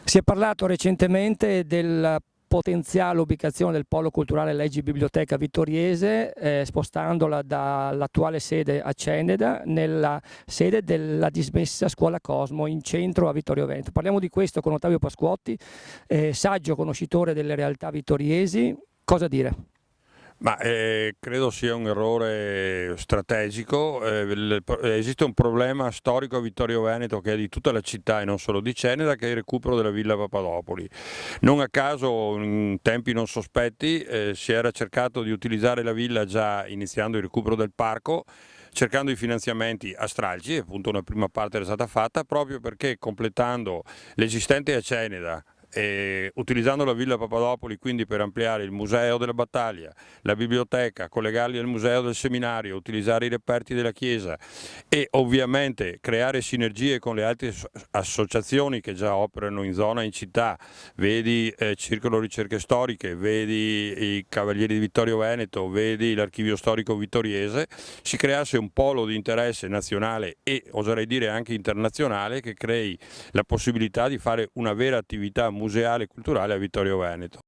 Si è parlato recentemente della potenziale ubicazione del polo culturale Leggi Biblioteca Vittoriese, spostandola dall'attuale sede a Ceneda nella sede della dismessa Scuola Cosmo in centro a Vittorio Veneto. Parliamo di questo con Ottavio Pasquotti, saggio conoscitore delle realtà vittoriesi. Cosa dire? Ma credo sia un errore strategico. Esiste un problema storico a Vittorio Veneto che è di tutta la città e non solo di Ceneda, che è il recupero della Villa Papadopoli. Non a caso, in tempi non sospetti, si era cercato di utilizzare la villa già iniziando il recupero del parco, cercando i finanziamenti a stralci, appunto una prima parte era stata fatta, proprio perché completando l'esistente a Ceneda, e utilizzando la Villa Papadopoli quindi per ampliare il museo della battaglia, la biblioteca, collegarli al museo del seminario, utilizzare i reperti della chiesa e ovviamente creare sinergie con le altre associazioni che già operano in zona, in città, vedi Circolo Ricerche Storiche, vedi i Cavalieri di Vittorio Veneto, vedi l'Archivio Storico Vittoriese, si creasse un polo di interesse nazionale e oserei dire anche internazionale che crei la possibilità di fare una vera attività museale e culturale a Vittorio Veneto.